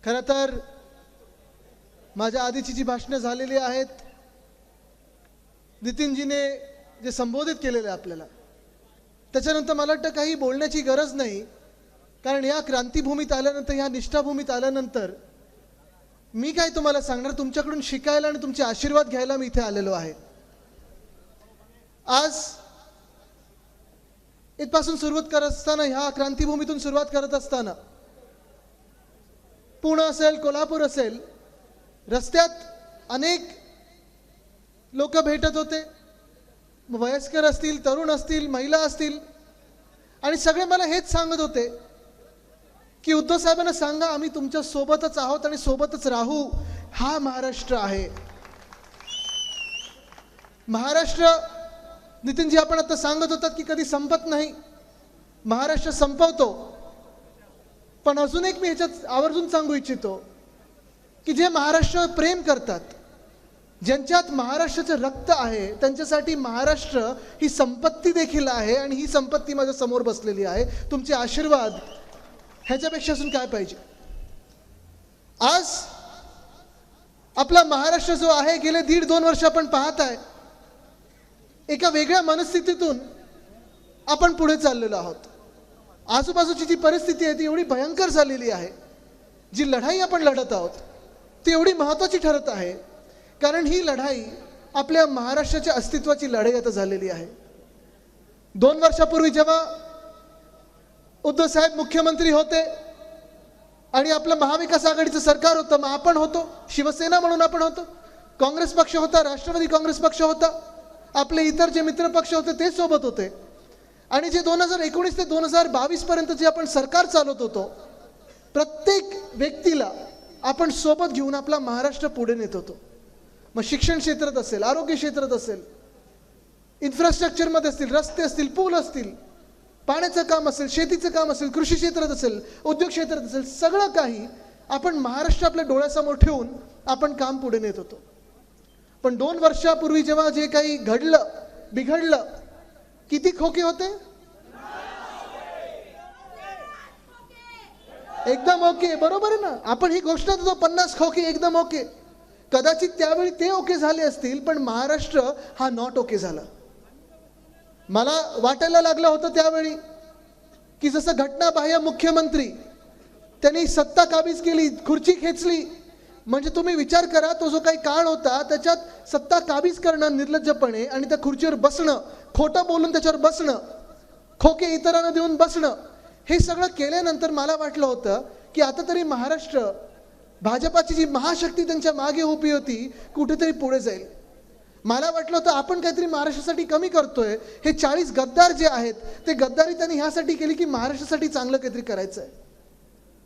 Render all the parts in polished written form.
खरं तर माझ्या आधीची जी भाषणं झालेली आहेत, नितीनजीने जे संबोधित केलेलं आहे आपल्याला, त्याच्यानंतर मला वाटतं काही बोलण्याची गरज नाही. कारण या क्रांतीभूमीत आल्यानंतर, या निष्ठाभूमीत आल्यानंतर मी काय तुम्हाला सांगणार, तुमच्याकडून शिकायला आणि तुमचे आशीर्वाद घ्यायला मी इथे आलेलो आहे. आज इथपासून सुरुवात करत असताना, ह्या क्रांतीभूमीतून सुरुवात करत असताना पुणे असेल, कोल्हापूर असेल, रस्त्यात अनेक लोक भेटत होते. वयस्कर असतील, तरुण असतील, महिला असतील, आणि सगळे मला हेच सांगत होते की उद्धव साहेबांना सांगा आम्ही तुमच्या सोबतच आहोत आणि सोबतच राहू. हा महाराष्ट्र आहे. महाराष्ट्र, नितीनजी आपण आता सांगत होतात की कधी संपत नाही, महाराष्ट्र संपवतो. पण अजून एक मी ह्याच्यात आवर्जून सांगू इच्छितो की जे महाराष्ट्रावर प्रेम करतात, ज्यांच्यात महाराष्ट्राचं रक्त आहे, त्यांच्यासाठी महाराष्ट्र ही संपत्ती देखील आहे. आणि ही संपत्ती माझ्या समोर बसलेली आहे. तुमचे आशीर्वाद ह्याच्यापेक्षा अजून काय पाहिजे. आज आपला महाराष्ट्र जो आहे, गेले 1.5-2 वर्ष आपण पाहत आहे, एका वेगळ्या मनस्थितीतून आपण पुढे चाललेलो आहोत. आजूबाजूची जी परिस्थिती आहे ती एवढी भयंकर झालेली आहे. जी लढाई आपण लढत आहोत ती एवढी महत्त्वाची ठरत आहे, कारण ही लढाई आपल्या महाराष्ट्राच्या अस्तित्वाची लढाई आता झालेली आहे. 2 वर्षापूर्वी जेव्हा उद्धव साहेब मुख्यमंत्री होते आणि आपलं महाविकास आघाडीचं सरकार होतं, मग आपण होतो, शिवसेना म्हणून आपण होतो, काँग्रेस पक्ष होता, राष्ट्रवादी काँग्रेस पक्ष होता, आपले इतर जे मित्र पक्ष होते ते सोबत होते. आणि जे 2019 ते 2022 पर्यंत जे आपण सरकार चालवत होतो, प्रत्येक व्यक्तीला आपण सोबत घेऊन आपला महाराष्ट्र पुढे नेत होतो. मग शिक्षण क्षेत्रात असेल, आरोग्य क्षेत्रात असेल, इन्फ्रास्ट्रक्चरमध्ये असतील, रस्ते असतील, पूल असतील, पाण्याचं काम असेल, शेतीचं काम असेल, कृषी क्षेत्रात असेल, उद्योग क्षेत्रात असेल, सगळं काही आपण महाराष्ट्र आपल्या डोळ्यासमोर ठेवून आपण काम पुढे नेत होतो. पण 2 वर्षापूर्वी जेव्हा जे काही घडलं, बिघडलं, किती खोके होते? एकदम ओके. बरोबर आहे ना, आपण ही घोषणा देतो 50 खोके एकदम ओके. कदाचित त्यावेळी ते ओके झाले असतील, पण महाराष्ट्र हा नॉट ओके झाला. मला वाटायला लागलं होतं त्यावेळी की जसं घटनाबाह्य मुख्यमंत्री, त्यांनी सत्ता काबीज केली, खुर्ची खेचली. म्हणजे तुम्ही विचार करा, तो जो काही काळ होता त्याच्यात सत्ता काबीज करणं निर्लज्जपणे आणि त्या खुर्चीवर बसणं, खोटं बोलून त्याच्यावर बसणं, खोके इतरांना देऊन बसणं, हे सगळं केल्यानंतर मला वाटलं होतं की आता तरी महाराष्ट्र, भाजपाची जी महाशक्ती त्यांच्या मागे उभी होती, कुठेतरी पुढे जाईल. मला वाटलं होतं आपण काहीतरी महाराष्ट्रासाठी कमी करतोय. हे 40 गद्दार जे आहेत, ते गद्दारी त्यांनी ह्यासाठी केली की महाराष्ट्रासाठी चांगलं काहीतरी करायचं आहे.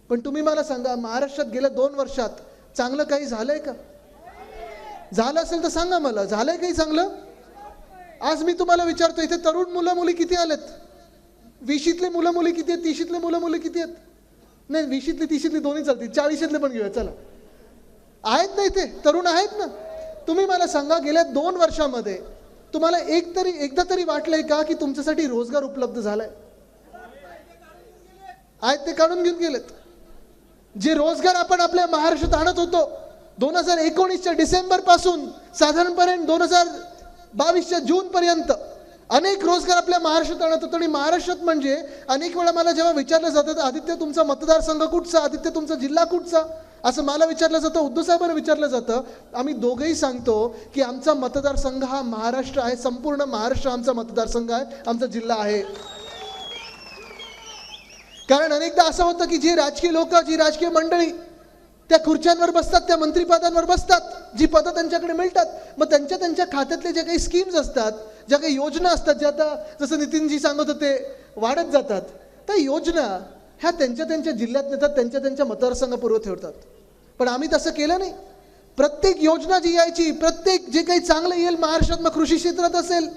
पण तुम्ही मला सांगा, महाराष्ट्रात गेल्या 2 वर्षात चांगलं काही झालंय का? झालं असेल तर सांगा मला, झालंय काही चांगलं? आज मी तुम्हाला विचारतो, इथे तरुण मुलं मुली किती आलेत? 20शीतले मुलं मुली किती आहेत? 30शीतले मुलं मुली किती आहेत? नाही, 20शीतली 30शीतली दोन्ही चालतील, 40शीतले पण घेऊया, चला. आहेत ना इथे तरुण? आहेत ना? तुम्ही मला सांगा, गेल्या 2 वर्षामध्ये तुम्हाला एकदा तरी वाटलंय का की तुमच्यासाठी रोजगार उपलब्ध झालाय? आहेत ते काढून घेऊन गेलेत. जे रोजगार आपण आपल्या महाराष्ट्रात आणत होतो 2019च्या डिसेंबर पासून साधारणपणे 2022च्या जून पर्यंत अनेक रोजगार आपल्या महाराष्ट्रात आणत होतो. आणि महाराष्ट्रात म्हणजे अनेक वेळा मला जेव्हा विचारलं जातं, आदित्य तुमचा मतदारसंघ कुठचा, आदित्य तुमचा जिल्हा कुठचा, असं मला विचारलं जातं, उद्धव साहेबांना विचारलं जातं. आम्ही दोघंही सांगतो की आमचा मतदारसंघ हा महाराष्ट्र आहे, संपूर्ण महाराष्ट्र आमचा मतदारसंघ आहे, आमचा जिल्हा आहे. कारण अनेकदा असं होतं की जी राजकीय लोक, जी राजकीय मंडळी त्या खुर्च्यांवर बसतात, त्या मंत्रिपदांवर बसतात, जी पदं त्यांच्याकडे मिळतात, मग त्यांच्या खात्यातले जे काही स्कीम्स असतात, ज्या काही योजना असतात, ज्या आता जसं नितीनजी सांगत होते वाढत जातात, त्या योजना ह्या त्यांच्या जिल्ह्यात नेतात, त्यांच्या मतदारसंघापूर्व ठेवतात. पण आम्ही तसं केलं नाही. प्रत्येक योजना जी यायची, प्रत्येक जे काही चांगलं येईल महाराष्ट्रात, मग कृषी क्षेत्रात असेल,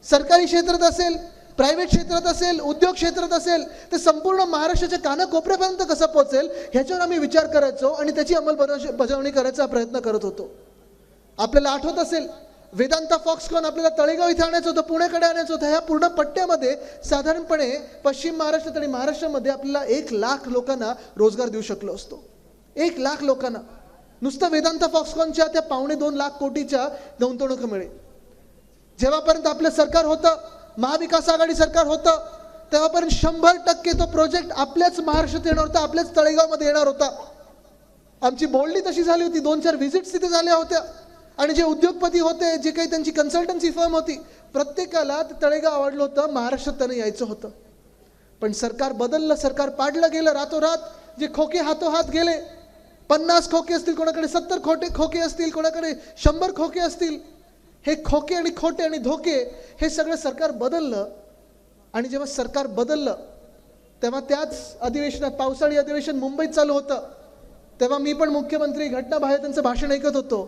सरकारी क्षेत्रात असेल, प्रायव्हेट क्षेत्रात असेल, उद्योग क्षेत्रात असेल, ते संपूर्ण महाराष्ट्राच्या कानाकोपऱ्यापर्यंत कसं पोहोचेल ह्याच्यावर आम्ही विचार करायचो आणि त्याची अंमलबजावणी करायचा प्रयत्न करत होतो. आपल्याला आठवत असेल, वेदांता फॉक्सकॉन आपल्याला तळेगाव इथे आणायचं होतं, पुण्याकडे आणायचं होतं. ह्या पूर्ण पट्ट्यामध्ये साधारणपणे पश्चिम महाराष्ट्रात आणि महाराष्ट्रामध्ये आपल्याला 1 लाख लोकांना रोजगार देऊ शकलो असतो. 1,00,000 लोकांना नुसतं वेदांता फॉक्सकॉनच्या त्या 2.25 लाख कोटीच्या गुंतवणुकीमुळे. जेव्हापर्यंत आपलं सरकार होतं, महाविकास आघाडी सरकार होतं, तेव्हापर्यंत 100% तो प्रोजेक्ट आपल्याच महाराष्ट्रात येणार होता, आपल्याच तळेगावमध्ये येणार होता. आमची बोलणी तशी झाली होती. 2-4 व्हिजिट्स तिथे झाल्या होत्या आणि जे उद्योगपती होते, जे काही त्यांची कन्सल्टन्सी फर्म होती, प्रत्येकाला ते तळेगाव आवडलं होतं, महाराष्ट्रात त्यांना यायचं होतं. पण सरकार बदललं, सरकार पाडलं गेलं रातोरात. जे खोके हातोहात गेले, 50 खोके असतील कोणाकडे, 70 खोके असतील कोणाकडे, 100 खोके असतील. हे खोके आणि खोटे आणि धोके हे सगळं सरकार बदललं. आणि जेव्हा सरकार बदललं तेव्हा त्याच अधिवेशनात, पावसाळी अधिवेशन मुंबईत चालू होतं, तेव्हा मी पण मुख्यमंत्री घटनाबाहेर त्यांचं भाषण ऐकत होतो.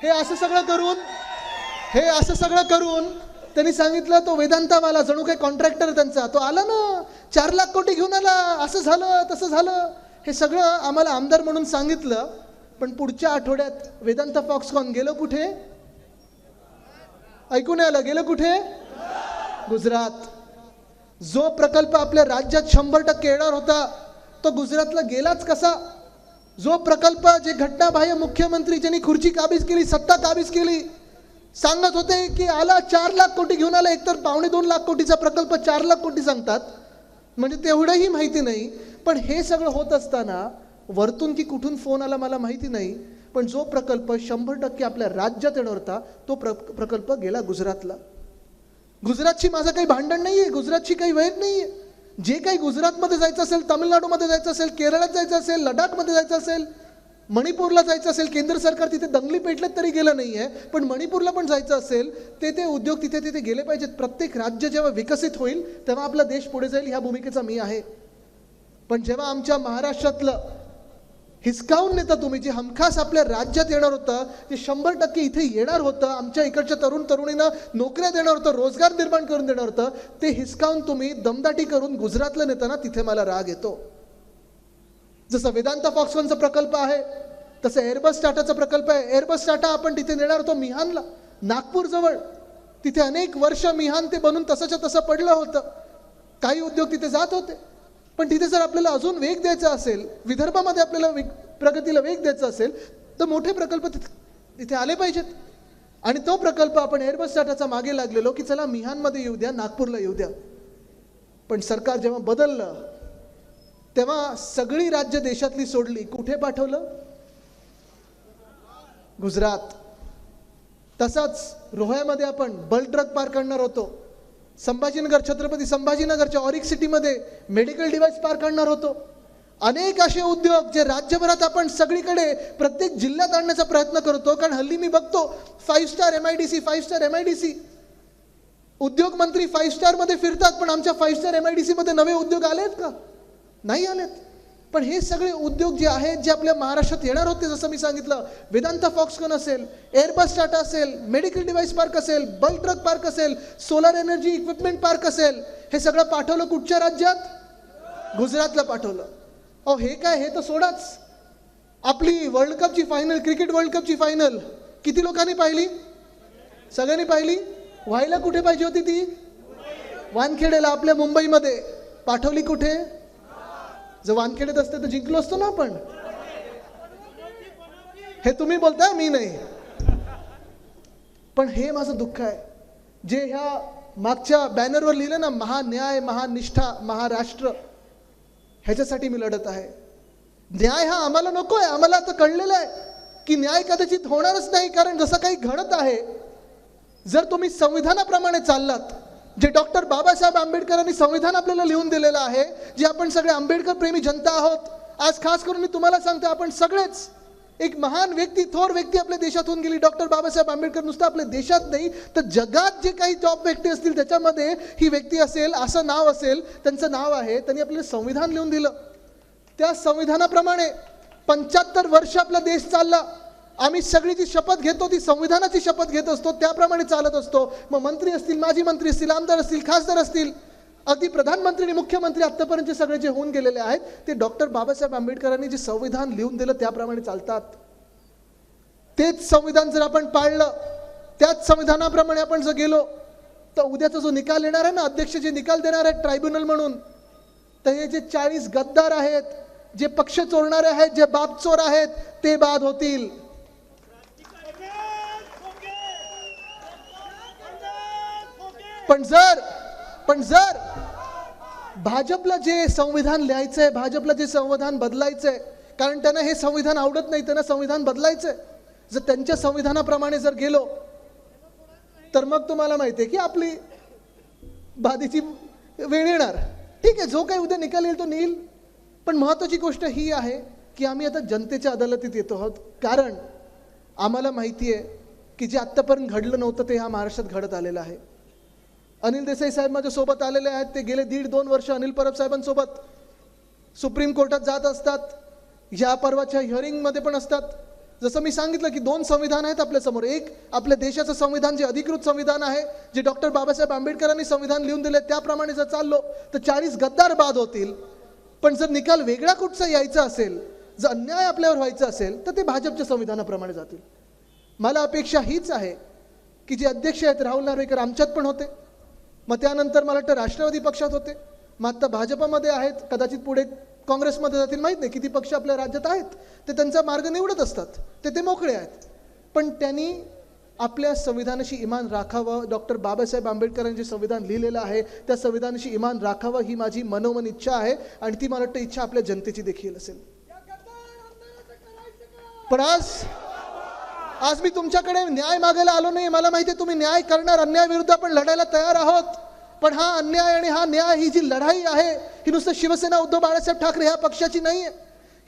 हे असं सगळं करून त्यांनी सांगितलं तो वेदांतावाला जणू काही कॉन्ट्रॅक्टर त्यांचा, तो आला ना 4 लाख कोटी घेऊन आला, असं झालं तसं झालं. हे सगळं आम्हाला आमदार म्हणून सांगितलं. पण पुढच्या आठवड्यात वेदांता फॉक्सकॉन गेलो कुठे? ऐकून आलं, गेलो कुठे? गुजरात. जो प्रकल्प आपल्या राज्यात 100% येणार होता तो गुजरातला गेलाच कसा? जो प्रकल्प, जे घटनाबाह्य मुख्यमंत्री ज्यांनी खुर्ची काबीज केली, सत्ता काबीज केली, सांगत होते की आला 4 लाख कोटी घेऊन आला. एकतर 2.25 लाख कोटीचा प्रकल्प 4 लाख कोटी सांगतात, म्हणजे तेवढंही माहिती नाही. पण हे सगळं होत असताना वरतून की कुठून फोन आला मला माहिती नाही, पण जो प्रकल्प 100% आपल्या राज्यात येणार होता तो प्रकल्प गेला गुजरातला. गुजरातची माझं काही भांडण नाहीये, गुजरातची काही वैर नाहीये. जे काही गुजरातमध्ये जायचं असेल, तामिळनाडूमध्ये जायचं असेल, केरळात जायचं असेल, लडाखमध्ये जायचं असेल, मणिपूरला जायचं असेल, केंद्र सरकार तिथे दंगली पेटल्यात तरी गेलं नाहीये, पण मणिपूरला पण जायचं असेल, ते उद्योग तिथे गेले पाहिजेत. प्रत्येक राज्य जेव्हा विकसित होईल तेव्हा आपला देश पुढे जाईल, ह्या भूमिकेचा मी आहे. पण जेव्हा आमच्या महाराष्ट्रातलं हिसकावून नेता तुम्ही, जे हमखास आपल्या राज्यात येणार होतं, जे 100% इथे येणार होतं, आमच्या इकडच्या तरुणींना नोकऱ्या देणार होतं, रोजगार निर्माण करून देणार होतं, ते हिसकावून तुम्ही दमदाटी करून गुजरातला नेताना तिथे मला राग येतो. जसं वेदांता फॉक्सकॉनचा प्रकल्प आहे, तसं एअरबस टाटाचा प्रकल्प आहे. एअरबस टाटा आपण तिथे नेणार होतो मिहानला, नागपूर जवळ. तिथे अनेक वर्ष मिहान ते बनून तसंच्या तसं पडलं होतं. काही उद्योग तिथे जात होते. पण तिथे जर आपल्याला अजून वेग द्यायचा असेल, विदर्भामध्ये आपल्याला प्रगतीला वेग द्यायचा असेल, तर मोठे प्रकल्प तिथे आले पाहिजेत. आणि तो प्रकल्प आपण एअरबस टाटाचा मागे लागलेलो की चला मिहानमध्ये येऊ द्या, नागपूरला येऊ द्या. पण सरकार जेव्हा बदललं तेव्हा सगळी राज्य देशातली सोडली, कुठे पाठवलं? गुजरात. तसाच रोह्यामध्ये आपण बल्क ट्रक पार्क आणणार होतो. संभाजीनगर, छत्रपती संभाजीनगरच्या ऑरिक सिटीमध्ये मेडिकल डिव्हाइस पार्क आणणार होतो. अनेक असे उद्योग जे राज्यभरात आपण सगळीकडे प्रत्येक जिल्ह्यात आणण्याचा प्रयत्न करतो. कारण हल्ली मी बघतो 5 स्टार MIDC उद्योग मंत्री 5 स्टार मध्ये फिरतात, पण आमच्या 5 स्टार MIDC मध्ये नवे उद्योग आलेत का? नाही आलेत. पण हे सगळे उद्योग जे आहेत, जे आपल्या महाराष्ट्रात येणार होते, जसं मी सांगितलं, वेदांता फॉक्सकॉन असेल, एअरबस टाटा असेल, मेडिकल डिव्हाइस पार्क असेल, बल्क ट्रक पार्क असेल, सोलर एनर्जी इक्विपमेंट पार्क असेल, हे सगळं पाठवलं कुठच्या राज्यात? गुजरातला पाठवलं. अहो हे काय, हे तर सोडाच. आपली वर्ल्ड कपची फायनल, क्रिकेट वर्ल्ड कपची फायनल किती लोकांनी पाहिली? सगळ्यांनी पाहिली. व्हायला कुठे पाहिजे होती ती? वानखेडेला, आपल्या मुंबईमध्ये. पाठवली कुठे? जर वानखेडेत असते तर जिंकलो असतो ना आपण. हे तुम्ही बोलताय, मी नाही. पण हे माझं दुःख आहे, जे ह्या मागच्या बॅनरवर लिहिलं ना, महान्याय, महानिष्ठा, महाराष्ट्र, ह्याच्यासाठी मी लढत आहे. न्याय हा आम्हाला नको आहे. आम्हाला आता कळलेलं आहे की न्याय कदाचित होणारच नाही. कारण जसं काही घडत आहे, जर तुम्ही संविधानाप्रमाणे चाललात, जे डॉक्टर बाबासाहेब आंबेडकरांनी संविधान आपल्याला लिहून दिलेलं आहे, जे आपण सगळे आंबेडकर प्रेमी जनता आहोत. आज खास करून मी तुम्हाला सांगतो, आपण सगळेच एक महान व्यक्ती, थोर व्यक्ती आपल्या देशातून गेली, डॉक्टर बाबासाहेब आंबेडकर. नुसतं आपल्या देशात नाही तर जगात जे काही टॉप व्यक्ती असतील त्याच्यामध्ये ही व्यक्ती असेल, असं नाव असेल, त्यांचं नाव आहे. त्यांनी आपल्याला संविधान लिहून दिलं. त्या संविधानाप्रमाणे 75 वर्ष आपला देश चालला. आम्ही सगळी जी शपथ घेतो ती संविधानाची शपथ घेत असतो, त्याप्रमाणे चालत असतो. मग मंत्री असतील, माजी मंत्री असतील, आमदार असतील, खासदार असतील, अगदी प्रधानमंत्री आणि मुख्यमंत्री आत्तापर्यंत सगळे जे होऊन गेलेले आहेत, ते डॉक्टर बाबासाहेब आंबेडकरांनी जे संविधान लिहून दिलं त्याप्रमाणे चालतात. तेच संविधान जर आपण पाळलं, त्याच संविधानाप्रमाणे आपण जर गेलो, तर उद्याचा जो निकाल येणार आहे ना, अध्यक्ष जे निकाल देणार आहेत ट्रायब्युनल म्हणून, तर हे जे 40 गद्दार आहेत, जे पक्ष चोरणारे आहेत, जे बाप चोर आहेत, ते बाद होतील. पण जर भाजपला जे संविधान लिहायचंय, भाजपला जे संविधान बदलायचंय, कारण त्यांना हे संविधान आवडत नाही, त्यांना संविधान बदलायचंय, जर त्यांच्या संविधानाप्रमाणे जर गेलो तर मग तुम्हाला माहिती आहे की आपली बाधीची वेळ येणार. ठीक आहे, जो काही उद्या निकाल येईल तो येईल. पण महत्त्वाची गोष्ट ही आहे की आम्ही आता जनतेच्या अदालतीत येतो आहोत, कारण आम्हाला माहिती आहे की जे आत्तापर्यंत घडलं नव्हतं ते ह्या महाराष्ट्रात घडत आलेलं आहे. अनिल देसाई साहेब माझ्या सोबत आलेले आहेत. ते गेले 1.5-2 वर्ष अनिल परब साहेबांसोबत सुप्रीम कोर्टात जात असतात, या परवाच्या हिअरिंगमध्ये पण असतात. जसं मी सांगितलं की 2 संविधान आहेत आपल्यासमोर. एक आपल्या देशाचं संविधान जे अधिकृत संविधान आहे, जे डॉक्टर बाबासाहेब आंबेडकरांनी संविधान लिहून दिले, त्याप्रमाणे जर चाललो तर 40 गद्दार बाद होतील. पण जर निकाल वेगळा कुठचा यायचा असेल, जर अन्याय आपल्यावर व्हायचा असेल, तर ते भाजपच्या संविधानाप्रमाणे जातील. मला अपेक्षा हीच आहे की जे अध्यक्ष आहेत राहुल नार्वेकर आमच्यात पण होते, मग त्यानंतर मला वाटतं राष्ट्रवादी पक्षात होते, मग आता भाजपमध्ये आहेत, कदाचित पुढे काँग्रेसमध्ये जातील, माहीत नाही किती पक्ष आपल्या राज्यात आहेत. ते त्यांचा मार्ग निवडत असतात, ते मोकळे आहेत. पण त्यांनी आपल्या संविधानाशी इमान राखावं. डॉक्टर बाबासाहेब आंबेडकरांनी जे संविधान लिहिलेलं आहे त्या संविधानाशी इमान राखावं, ही माझी मनोमन इच्छा आहे. आणि ती मला वाटतं इच्छा आपल्या जनतेची देखील असेल. पण आज मी तुमच्याकडे न्याय मागायला आलो नाही. मला माहिती आहे तुम्ही न्याय करणार, अन्यायाविरुद्ध आपण लढायला तयार आहोत. पण हा अन्याय आणि हा न्याय, ही जी लढाई आहे, ही नुसतं शिवसेना उद्धव बाळासाहेब ठाकरे ह्या पक्षाची नाही आहे.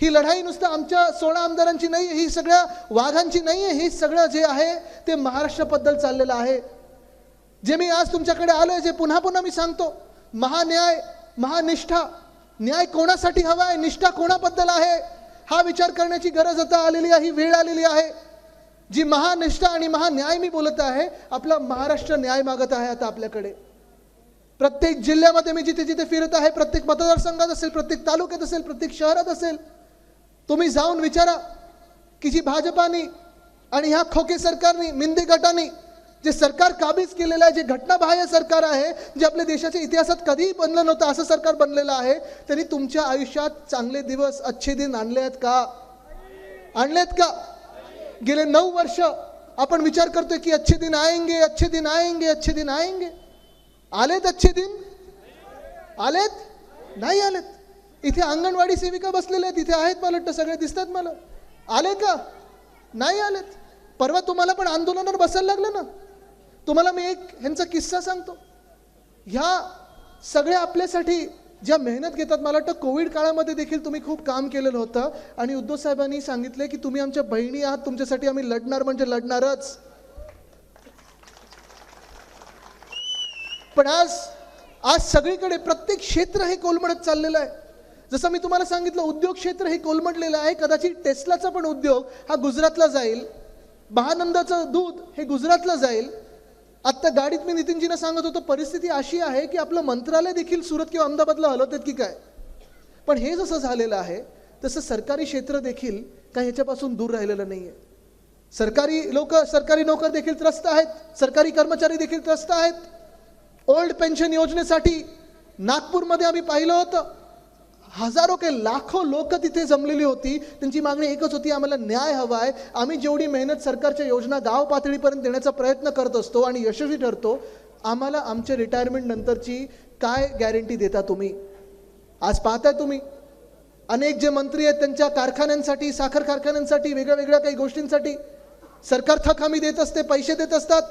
ही लढाई नुसतं आमच्या 16 आमदारांची नाही आहे, ही सगळ्या वाघांची नाही आहे. ही सगळं जे आहे ते महाराष्ट्राबद्दल चाललेलं आहे. जे मी आज तुमच्याकडे आलोय, जे पुन्हा पुन्हा मी सांगतो, महान्याय, महानिष्ठा. न्याय कोणासाठी हवा आहे, निष्ठा कोणाबद्दल आहे, हा विचार करण्याची गरज आता आलेली आहे, ही वेळ आलेली आहे. जी महानिष्ठा आणि महान्याय मी बोलत आहे, आपला महाराष्ट्र न्याय मागत आहे आता आपल्याकडे. प्रत्येक जिल्ह्यामध्ये मी जिथे जिथे फिरत आहे, प्रत्येक मतदारसंघात असेल, प्रत्येक तालुक्यात असेल, प्रत्येक शहरात असेल, तुम्ही जाऊन विचारा की जी भाजपानी आणि ह्या खोके सरकारनी, मिंदे गटांनी जे सरकार काबीज केलेलं आहे, जे घटनाबाह्य सरकार आहे, जे आपल्या देशाच्या इतिहासात कधीही बनलं नव्हतं असं सरकार बनलेलं आहे, त्यांनी तुमच्या आयुष्यात चांगले दिवस, अच्छे दिन आणले आहेत का? आणलेत का? गेले 9 वर्ष आपण विचार करतोय की अच्छे दिन आएंगे, अच्छे दिन आएंगे, अच्छे दिन आएंगे. आलेत अच्छे दिन? आलेत? नाही आलेत. इथे अंगणवाडी सेविका बसलेल्या आहेत, इथे आहेत, मला वाटतं सगळे दिसतात मला. आले का? नाही आलेत. परवा तुम्हाला पण आंदोलनावर बसायला लागलं ना. तुम्हाला मी एक ह्यांचा किस्सा सांगतो. ह्या सगळ्या आपल्यासाठी ज्या मेहनत घेतात, मला वाटतं कोविड काळामध्ये देखील तुम्ही खूप काम केलेलं होतं आणि उद्धव साहेबांनी सांगितले की तुम्ही आमच्या बहिणी आहात, तुमच्यासाठी आम्ही लढणार म्हणजे लढणारच. पण आज सगळीकडे प्रत्येक क्षेत्र हे कोलमडत चाललेलं आहे. जसं मी तुम्हाला सांगितलं, उद्योग क्षेत्र हे कोलमडलेलं आहे. कदाचित टेस्लाचा पण उद्योग हा गुजरातला जाईल, महानंदाचं दूध हे गुजरातला जाईल. आत्ता गाडीत मी नितीनजींना सांगत होतो, परिस्थिती अशी आहे की आपलं मंत्रालय देखील सुरत किंवा अहमदाबादला हलवतात की काय. पण हे जसं झालेलं आहे तसं सरकारी क्षेत्र देखील काही ह्याच्यापासून दूर राहिलेलं नाही आहे. सरकारी नोकर देखील त्रस्त आहेत, सरकारी कर्मचारी देखील त्रस्त आहेत. ओल्ड पेन्शन योजनेसाठी नागपूरमध्ये आम्ही पाहिलं होतं, हजारो लाखो लोक तिथे जमलेली होती. त्यांची मागणी एकच होती, आम्हाला न्याय हवा आहे. आम्ही जेवढी मेहनत सरकारच्या योजना गाव पातळीपर्यंत देण्याचा प्रयत्न करत असतो आणि यशस्वी ठरतो, आम्हाला आमच्या रिटायरमेंट नंतरची काय गॅरंटी देता तुम्ही? आज पाहताय तुम्ही, अनेक जे मंत्री आहेत त्यांच्या कारखान्यांसाठी, साखर कारखान्यांसाठी, वेगळ्या काही गोष्टींसाठी सरकार थक हमी देत असते, पैसे देत असतात.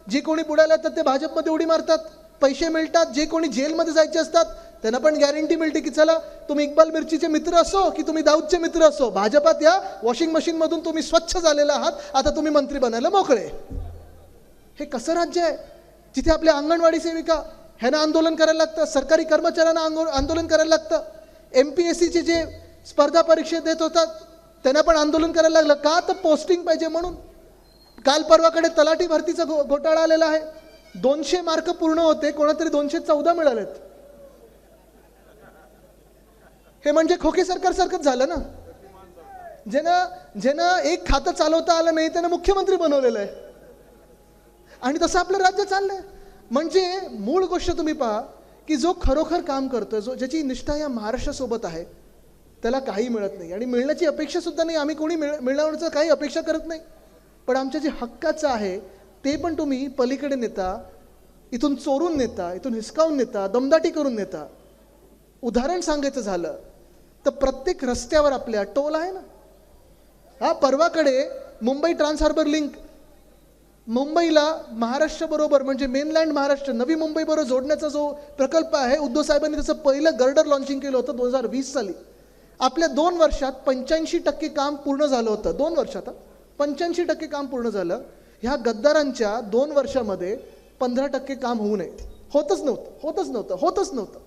जे कोणी बुडायला येतात ते भाजपमध्ये उडी मारतात, पैसे मिळतात. जे कोणी जेलमध्ये जायचे असतात त्यांना पण गॅरंटी मिळते की चला, तुम्ही इक्बाल मिर्चीचे मित्र असो की तुम्ही दाऊदचे मित्र असो, भाजपात या, वॉशिंग मशीनमधून तुम्ही स्वच्छ झालेला आहात, आता तुम्ही मंत्री बनायला मोकळे. हे कसं राज्य आहे जिथे आपल्या अंगणवाडी सेविका ह्यांना आंदोलन करायला लागतं, सरकारी कर्मचाऱ्यांना आंदोलन करायला लागतं. MPSCचे जे स्पर्धा परीक्षा देत होतात त्यांना पण आंदोलन करायला लागलं का? तर पोस्टिंग पाहिजे म्हणून. काल परवाकडे तलाठी भरतीचा घोटाळा आलेला आहे. 200 मार्क पूर्ण होते, कोणातरी 214 मिळालेत. हे म्हणजे खोके सरकार सारखंच झालं ना. ज्यांना एक खातं चालवता आलं नाही त्यांना मुख्यमंत्री बनवलेलं आहे. आणि तसं आपलं राज्य चाललंय. म्हणजे मूळ गोष्ट तुम्ही पहा की जो खरोखर काम करतोय, ज्याची निष्ठा या महाराष्ट्रासोबत आहे, त्याला काही मिळत नाही आणि मिळण्याची अपेक्षा सुद्धा नाही. आम्ही कोणी मिळवण्याचं काही अपेक्षा करत नाही. पण आमच्या जे हक्काचं आहे ते पण तुम्ही पलीकडे नेता, इथून चोरून नेता, इथून हिसकावून नेता, दमदाटी करून नेता. उदाहरण सांगायचं झालं तर प्रत्येक रस्त्यावर आपल्या टोल आहे ना. हा परवाकडे मुंबई ट्रान्स हार्बर लिंक, मुंबईला महाराष्ट्राबरोबर म्हणजे मेनलँड महाराष्ट्र नवी मुंबईबरोबर जोडण्याचा जो प्रकल्प आहे, उद्धव साहेबांनी त्याचं पहिलं गर्डर लॉन्चिंग केलं होतं 2020 साली. आपल्या 2 वर्षात 85% काम पूर्ण झालं होतं. 2 वर्षात 85% काम पूर्ण झालं. ह्या गद्दारांच्या 2 वर्षामध्ये 15% काम होऊ नये. होतच नव्हतं.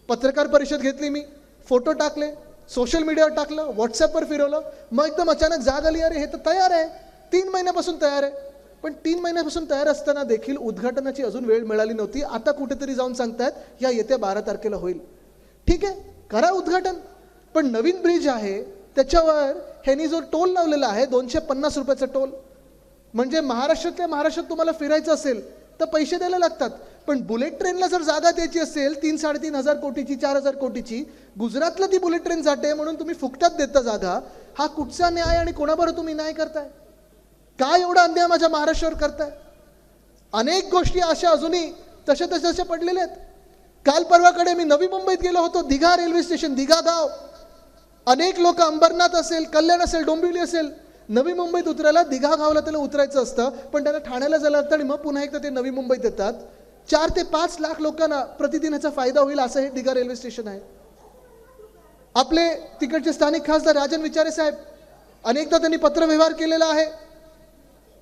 पत्रकार परिषद घेतली, मी फोटो टाकले, सोशल मीडियावर टाकलं, व्हॉट्सॲपवर फिरवलं. मग एकदम अचानक जाग आली, अरे हे तर तयार आहे, 3 महिन्यापासून तयार आहे. पण 3 महिन्यापासून तयार असताना देखील उद्घाटनाची अजून वेळ मिळाली नव्हती. आता कुठेतरी जाऊन सांगतायत या येत्या 12 तारखेला होईल. ठीक आहे, करा उद्घाटन. पण नवीन ब्रिज आहे त्याच्यावर ह्यांनी जो टोल लावलेला आहे 250 रुपयाचा टोल, म्हणजे महाराष्ट्रात तुम्हाला फिरायचं असेल तर पैसे द्यायला लागतात. पण बुलेट ट्रेनला जर जागा द्यायची असेल 3-3.5 हजार कोटीची, 4,000 कोटीची, गुजरातला ती बुलेट ट्रेन जाते म्हणून तुम्ही फुकटात देता जागा. हा कुठचा न्याय आणि कोणाबरोबर तुम्ही न्याय करताय? काय एवढा अन्याय माझ्या महाराष्ट्रावर करताय? अनेक गोष्टी अशा अजूनही तशा पडलेल्या आहेत. काल परवाकडे मी नवी मुंबईत गेलो होतो. दिघा रेल्वे स्टेशन, दिघा गाव. अनेक लोक अंबरनाथ असेल, कल्याण असेल, डोंबिवली असेल, नवी मुंबईत उतरायला दिघा गावला त्याला उतरायचं असतं, पण त्याला ठाण्याला जायला लागतं आणि मग पुन्हा एकदा ते नवी मुंबईत येतात. 4 ते 5 लाख लोकांना प्रतिदिन याचा फायदा होईल असं हे दिघा रेल्वे स्टेशन आहे. आपले तिकडचे स्थानिक खासदार राजन विचारे साहेब, अनेकदा त्यांनी पत्रव्यवहार केलेला आहे,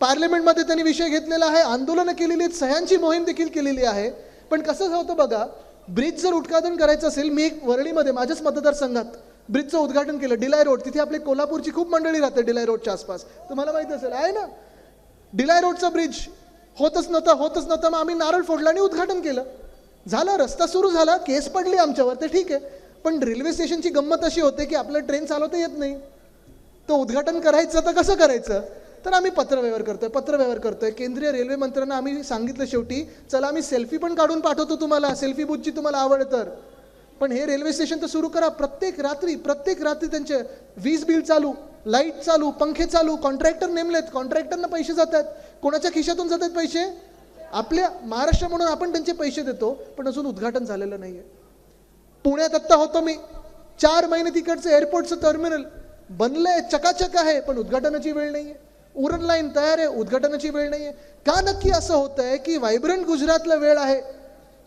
पार्लमेंटमध्ये त्यांनी विषय घेतलेला आहे, आंदोलनं केलेली आहेत, सह्यांची मोहीम देखील केलेली आहे. पण कसं होतं बघा, ब्रिज जर उद्घाटन करायचं असेल, मी एक वरळीमध्ये माझ्याच मतदारसंघात ब्रिजचं उद्घाटन केलं, डिलाय रोड. तिथे आपले कोल्हापूरची खूप मंडळी राहते डिलाय रोडच्या आसपास, तुम्हाला माहिती असेल आहे ना. डिलाय रोडचा ब्रिज होतच नव्हता. मग आम्ही नारळ फोडला आणि उद्घाटन केलं. झालं, रस्ता सुरू झाला, केस पडली आमच्यावर, ते ठीक आहे. पण रेल्वे स्टेशनची गंमत अशी होते की आपलं ट्रेन चालवता येत नाही, तर उद्घाटन करायचं तर कसं करायचं? तर आम्ही पत्रव्यवहार करतोय. केंद्रीय रेल्वे मंत्र्यांना आम्ही सांगितलं शेवटी, चला आम्ही सेल्फी पण काढून पाठवतो तुम्हाला, सेल्फी बूथची तुम्हाला आवड तर. पण हे रेल्वे स्टेशन तर सुरू करा. प्रत्येक रात्री त्यांचे वीज बिल चालू, लाईट चालू, पंखे चालू, कॉन्ट्रॅक्टर नेमलेत, कॉन्ट्रॅक्टरना पैसे जात आहेत. कोणाच्या खिशातून जात आहेत पैसे? आपल्या महाराष्ट्र म्हणून आपण त्यांचे पैसे देतो, पण अजून उद्घाटन झालेलं नाहीये. पुण्यात आत्ता होतो मी, 4 महिने तिकडचं एअरपोर्टचं टर्मिनल बनलंय, चकाचक आहे, पण उद्घाटनाची वेळ नाहीये. उरण लाईन तयार आहे, उद्घाटनाची वेळ नाहीये. का नक्की असं होत आहे की व्हायब्रंट गुजरातला वेळ आहे,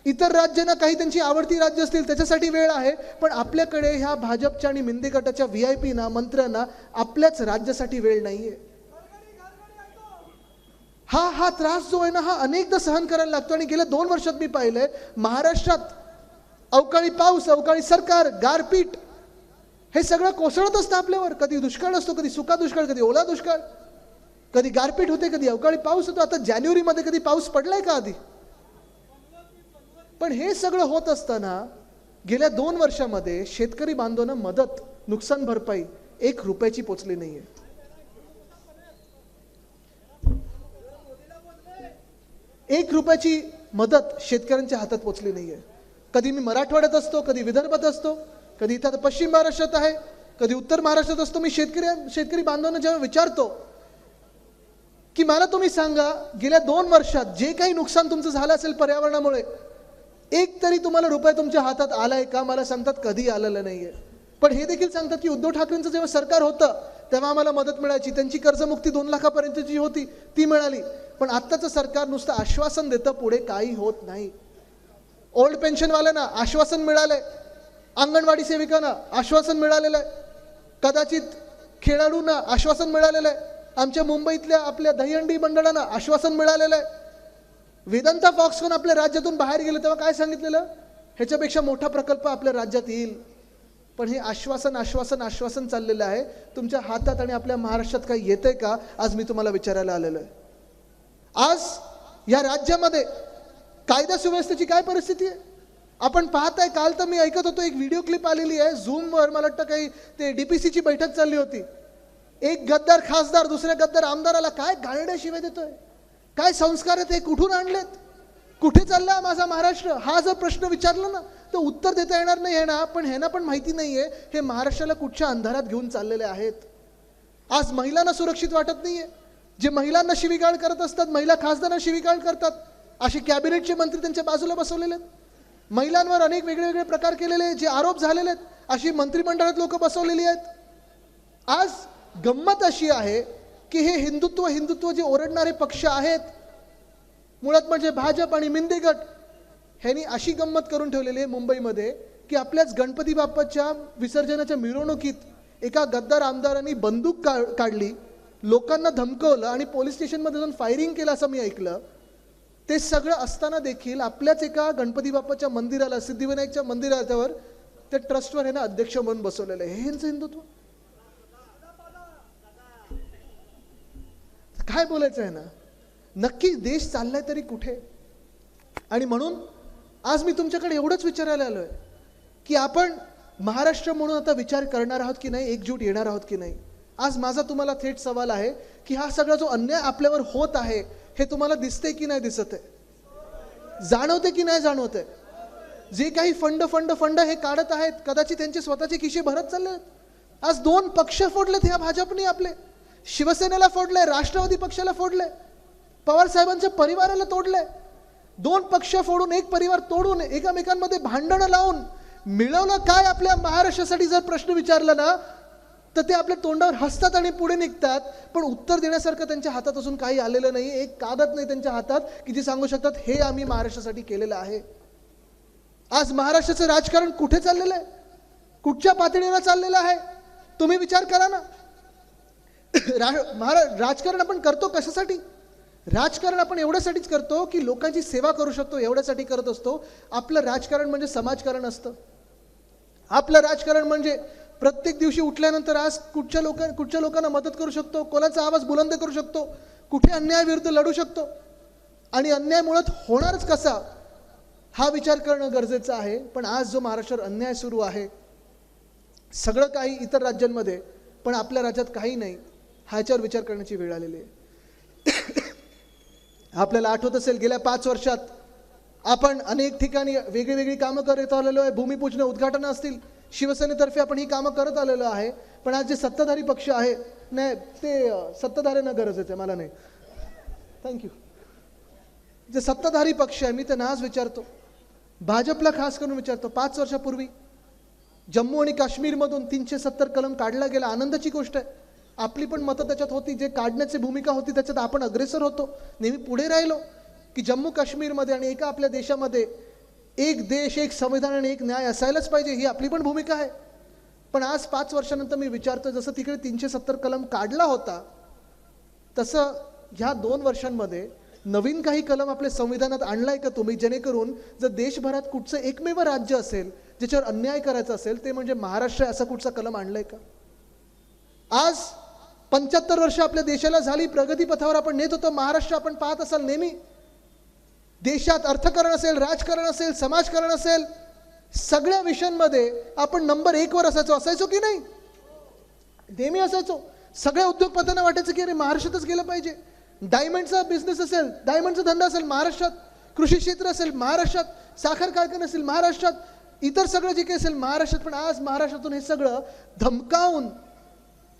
इतर राज्यांना काही त्यांची आवडती राज्य असतील त्याच्यासाठी वेळ आहे, पण आपल्याकडे ह्या भाजपच्या आणि मिंदे गटाच्या VIP ना, मंत्र्यांना आपल्याच राज्यासाठी वेळ नाहीये. हा त्रास जो आहे ना, हा अनेकदा सहन करायला लागतो. आणि गेल्या 2 वर्षात मी पाहिलंय महाराष्ट्रात अवकाळी पाऊस, अवकाळी सरकार, गारपीट, हे सगळं कोसळत असतं आपल्यावर. कधी दुष्काळ असतो, कधी सुका दुष्काळ, कधी ओला दुष्काळ, कधी गारपीट होते, कधी अवकाळी पाऊस होतो. आता जानेवारीमध्ये कधी पाऊस पडलाय का आधी? पण हे सगळं होत असताना गेल्या 2 वर्षामध्ये शेतकरी बांधवांना मदत, नुकसान भरपाई 1 रुपयाची पोचली नाहीये. 1 रुपयाची मदत शेतकऱ्यांच्या हातात पोचली नाहीये. कधी मी मराठवाड्यात असतो, कधी विदर्भात असतो, कधी इथं पश्चिम महाराष्ट्रात आहे, कधी उत्तर महाराष्ट्रात असतो. मी शेतकरी बांधवांना जेव्हा विचारतो की मला तुम्ही सांगा, गेल्या 2 वर्षात जे काही नुकसान तुमचं झालं असेल पर्यावरणामुळे, एक तरी तुम्हाला रुपये तुमच्या हातात आलाय का? मला सांगतात कधी आलेलं नाहीये. पण हे देखील सांगतात की उद्धव ठाकरेंचं जेव्हा सरकार होतं तेव्हा आम्हाला मदत मिळायची, त्यांची कर्जमुक्ती 2 लाखापर्यंतची होती, ती मिळाली. पण आत्ताचं सरकार नुसतं आश्वासन देतं, पुढे काही होत नाही. ओल्ड पेन्शनवाल्यांना आश्वासन मिळालंय, अंगणवाडी सेविकांना आश्वासन मिळालेलं आहे, कदाचित खेळाडूंना आश्वासन मिळालेलं आहे, आमच्या मुंबईतल्या आपल्या दहीहंडी मंडळांना आश्वासन मिळालेलं आहे. वेदांता फॉक्सकॉन आपल्या राज्यातून बाहेर गेले तेव्हा काय सांगितलेलं? ह्याच्यापेक्षा मोठा प्रकल्प आपल्या राज्यात येईल. पण हे आश्वासन चाललेलं आहे. तुमच्या हातात आणि आपल्या महाराष्ट्रात काही येतंय का? आज मी तुम्हाला विचारायला आलेलो आहे. आज या राज्यामध्ये कायदा सुव्यवस्थेची काय परिस्थिती आहे आपण पाहताय. काल तर मी ऐकत होतो, एक व्हिडिओ क्लिप आलेली आहे झूमवर, मला वाटतं काही ते DPCची बैठक चालली होती. एक गद्दार खासदार दुसऱ्या गद्दार आमदाराला काय गाणड्या शिवाय देतोय, काय संस्कार आहेत हे, कुठून आणलेत? कुठे चालला माझा महाराष्ट्र, हा जर प्रश्न विचारला ना तर उत्तर देता येणार नाही. ना पण ह्यांना पण माहिती नाहीये हे महाराष्ट्राला कुठच्या अंधारात घेऊन चाललेले आहेत. आज महिलांना सुरक्षित वाटत नाहीये. जे महिलांना शिवीगाळ करत असतात, महिला खासदारांना शिवीगाळ करतात, असे कॅबिनेटचे मंत्री त्यांच्या बाजूला बसवलेले आहेत. महिलांवर अनेक वेगळे प्रकार केलेले जे आरोप झालेले आहेत, अशी मंत्रिमंडळात लोक बसवलेली आहेत. आज गंमत अशी आहे की हे हिंदुत्व जे ओरडणारे पक्ष आहेत, मुळात म्हणजे भाजप आणि मिंदे गट, ह्यांनी अशी गंमत करून ठेवलेली आहे मुंबईमध्ये की आपल्याच गणपती बाप्पाच्या विसर्जनाच्या मिरवणुकीत एका गद्दार आमदारांनी बंदूक काढली, लोकांना धमकवलं आणि पोलीस स्टेशनमध्ये जाऊन फायरिंग केलं असं मी ऐकलं. ते सगळं असताना देखील आपल्याच एका गणपती बाप्पाच्या मंदिराला, सिद्धिविनायकच्या मंदिरावर, त्या ट्रस्टवर ह्यांना अध्यक्ष म्हणून बसवलेलं आहे. हे ह्यांचं हिंदुत्व काय बोलायचं आहे ना. नक्की देश चाललाय तरी कुठे. आणि म्हणून आज मी तुमच्याकडे एवढंच विचारायला आलोय की आपण महाराष्ट्र म्हणून आता विचार करणार आहोत की नाही, एकजूट येणार आहोत की नाही. आज माझा तुम्हाला थेट सवाल आहे की हा सगळा जो अन्याय आपल्यावर होत आहे हे तुम्हाला दिसते की नाही दिसत आहे, जाणवते की नाही जाणवत आहे. जे काही फंड हे काढत आहेत, कदाचित त्यांचे स्वतःचे खिशे भरत चालले आहेत. आज 2 पक्ष फोडलेत ह्या भाजपने, आपले शिवसेनेला फोडलंय, राष्ट्रवादी पक्षाला फोडलंय, पवार साहेबांच्या परिवाराला तोडलंय. 2 पक्ष फोडून, एक परिवार तोडून, एकमेकांमध्ये भांडणं लावून मिळवलं काय आपल्या महाराष्ट्रासाठी जर प्रश्न विचारला ना तर ते आपल्या तोंडावर हसतात आणि पुढे निघतात. पण उत्तर देण्यासारखं त्यांच्या हातात असून काही आलेलं नाही. एक कागद नाही त्यांच्या हातात की जे सांगू शकतात हे आम्ही महाराष्ट्रासाठी केलेलं आहे. आज महाराष्ट्राचं राजकारण कुठे चाललेलं आहे, कुठच्या पातळीवर चाललेलं आहे, तुम्ही विचार करा ना. राजकारण आपण करतो कशासाठी? राजकारण आपण एवढ्यासाठीच करतो की लोकांची सेवा करू शकतो, एवढ्यासाठी करत असतो. आपलं राजकारण म्हणजे समाजकारण असतं. आपलं राजकारण म्हणजे प्रत्येक दिवशी उठल्यानंतर आज कुठच्या लोकांना मदत करू शकतो, कोणाचा आवाज बुलंद करू शकतो, कुठे अन्यायाविरुद्ध लढू शकतो आणि अन्याय मुळात होणारच कसा हा विचार करणं गरजेचं आहे. पण आज जो महाराष्ट्रावर अन्याय सुरू आहे, सगळं काही इतर राज्यांमध्ये पण आपल्या राज्यात काही नाही, ह्याच्यावर विचार करण्याची वेळ आलेली आहे. आपल्याला आठवत असेल गेल्या 5 वर्षात आपण अनेक ठिकाणी वेगळी कामं करत आलेलो आहे. भूमिपूजन, उद्घाटन असतील, शिवसेनेतर्फे आपण ही कामं करत आलेलो आहे. पण आज जे सत्ताधारी पक्ष आहे, नाही ते सत्ताधाऱ्यांना गरज आहे, मला नाही, थँक्यू. जे सत्ताधारी पक्ष आहे मी त्यांना आज विचारतो, भाजपला खास करून विचारतो, 5 वर्षापूर्वी जम्मू आणि काश्मीरमधून 370 कलम काढला गेला, आनंदाची गोष्ट आहे. आपली पण मतं त्याच्यात होती, जे काढण्याची भूमिका होती त्याच्यात आपण अग्रेसर होतो, नेहमी पुढे राहिलो की जम्मू काश्मीरमध्ये आणि एका आपल्या देशामध्ये एक देश, एक संविधान आणि एक न्याय असायलाच पाहिजे, ही आपली पण भूमिका आहे. पण आज 5 वर्षानंतर मी विचारतो, जसं तिकडे 370 कलम काढला होता तसं ह्या 2 वर्षांमध्ये नवीन काही कलम आपल्या संविधानात आणलाय का तुम्ही, जेणेकरून जर देशभरात कुठचं एकमेव राज्य असेल ज्याच्यावर अन्याय करायचा असेल ते म्हणजे महाराष्ट्र, असा कुठचा कलम आणलाय का? आज 75 वर्ष आपल्या देशाला झाली, प्रगतीपथावर आपण नेत होतो. महाराष्ट्र आपण पाहत असाल नेहमी देशात अर्थकारण असेल, राजकारण असेल, समाजकारण असेल, सगळ्या विषयांमध्ये आपण नंबर 1 वर असायचो की नाही? नेहमी असायचो. सगळ्या उद्योगपतींना वाटायचं की अरे महाराष्ट्रातच गेलं पाहिजे. डायमंडचा बिझनेस असेल, डायमंडचा धंदा असेल महाराष्ट्रात, कृषी क्षेत्र असेल महाराष्ट्रात, साखर कारखाना असेल महाराष्ट्रात, इतर सगळं जे काही असेल महाराष्ट्रात. पण आज महाराष्ट्रातून हे सगळं धमकावून,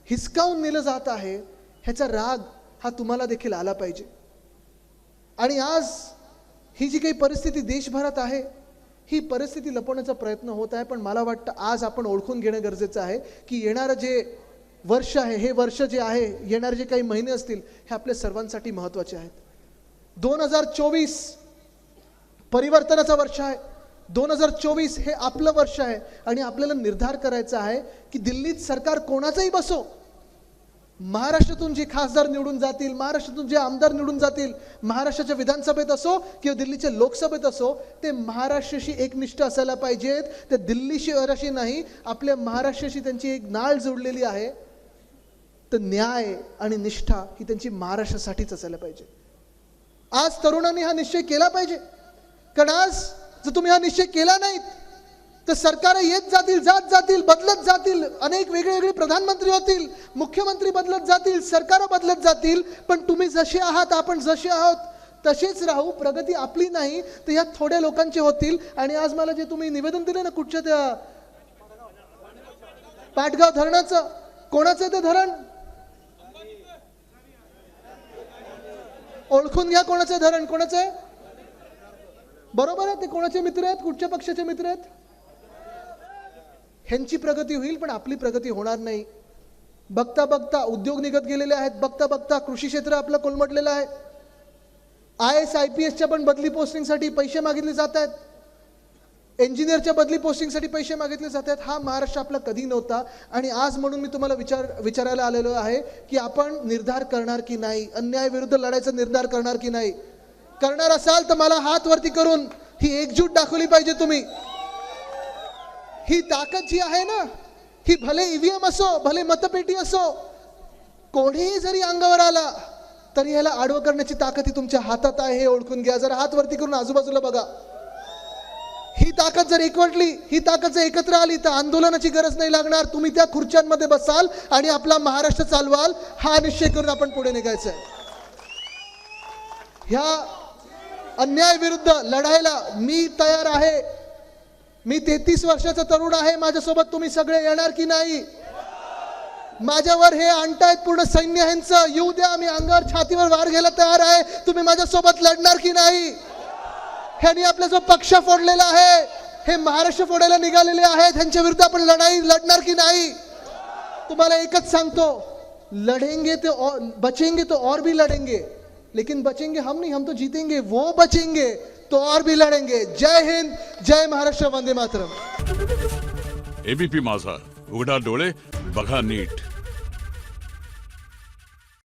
हिसकावून नेलं जात आहे. ह्याचा राग हा तुम्हाला देखील आला पाहिजे. आणि आज ही जी काही परिस्थिती देशभरात आहे, ही परिस्थिती लपवण्याचा प्रयत्न होत आहे. पण मला वाटतं आज आपण ओळखून घेणं गरजेचं आहे की येणारं जे वर्ष आहे, हे वर्ष जे आहे, येणारे जे काही महिने असतील हे आपल्या सर्वांसाठी महत्त्वाचे आहेत. 2024 परिवर्तनाचं वर्ष आहे. 2024 हे आपलं वर्ष आहे आणि आपल्याला निर्धार करायचा आहे की दिल्लीत सरकार कोणाचंही बसो, महाराष्ट्रातून जे खासदार निवडून जातील, महाराष्ट्रातून जे आमदार निवडून जातील, महाराष्ट्राच्या विधानसभेत असो किंवा दिल्लीच्या लोकसभेत असो, ते महाराष्ट्राशी एकनिष्ठ असायला पाहिजेत. ते दिल्ली शहराशी नाही, आपल्या महाराष्ट्राशी त्यांची एक नाळ जोडलेली आहे. तर न्याय आणि निष्ठा ही त्यांची महाराष्ट्रासाठीच असायला पाहिजे. आज तरुणांनी हा निश्चय केला पाहिजे. कारण आज जर तुम्ही हा निश्चय केला नाहीत तर सरकार येत जातील, जात जातील, बदलत जातील, अनेक वेगवेगळे प्रधानमंत्री होतील, मुख्यमंत्री बदलत जातील, सरकार बदलत जातील. पण तुम्ही जसे आहात, आपण जसे आहोत, तसेच राहू, प्रगती आपली नाही तर ह्या थोड्या लोकांची होतील. आणि आज मला जे तुम्ही निवेदन दिले ना कुठच्या त्या पाटगाव धरणाचं, कोणाचं आहे ते धरण? ओळखून घ्या कोणाचं आहे धरण, कोणाचं आहे. बरोबर आहे, ते कोणाचे मित्र आहेत, कुठच्या पक्षाचे मित्र आहेत. ह्यांची प्रगती होईल पण आपली प्रगती होणार नाही. बघता बघता उद्योग निघत गेलेले आहेत, बघता बघता कृषी क्षेत्र आपलं कोलमडलेलं आहे. IAS IPSच्या पण बदली पोस्टिंगसाठी पैसे मागितले जात आहेत, इंजिनियरच्या बदली पोस्टिंगसाठी पैसे मागितले जात आहेत. हा महाराष्ट्र आपला कधी नव्हता. आणि आज म्हणून मी तुम्हाला विचारायला आलेलो आहे की आपण निर्धार करणार की नाही, अन्यायाविरुद्ध लढायचा निर्धार करणार की नाही. करणार असाल तर मला हात वरती करून ही एकजूट दाखवली पाहिजे तुम्ही. ही ताकद जी आहे ना, ही भले EVM असो, भले मतपेटी असो, कोणीही जरी अंगावर आला तरी ह्याला आडवं करण्याची ताकद ही तुमच्या हातात आहे, हे ओळखून घ्या. जरा हात वरती करून आजूबाजूला बघा. ही ताकद जर एकवटली, ही ताकद जर एकत्र आली तर आंदोलनाची गरज नाही लागणार. तुम्ही त्या खुर्च्यांमध्ये बसाल आणि आपला महाराष्ट्र चालवाल, हा निश्चय करून आपण पुढे निघायचं आहे. ह्या अन्यायाविरुद्ध लढायला मी तयार आहे. मी 33 वर्षाचा तरुण आहे. माझ्यासोबत तुम्ही सगळे येणार की नाही? माझ्यावर हे आणतायत पूर्ण सैन्य, ह्यांचं येऊ द्या. मी अंगावर छातीवर वार घ्यायला तयार आहे. तुम्ही माझ्यासोबत लढणार की नाही? ह्यांनी आपला जो पक्ष फोडलेला आहे, हे महाराष्ट्र फोडायला निघालेले आहेत, ह्यांच्या विरुद्ध आपण लढणार की नाही? तुम्हाला एकच सांगतो, लढेंगे तो और बचेंगे तो और भी लढेंगे, लेकिन बचेंगे हम नहीं, हम तो जीतेंगे. वो बचेंगे तो और भी लढेंगे. जय हिंद, जय महाराष्ट्र, वंदे मातरम. ABP माझा, उघडा डोळे बघा नीट.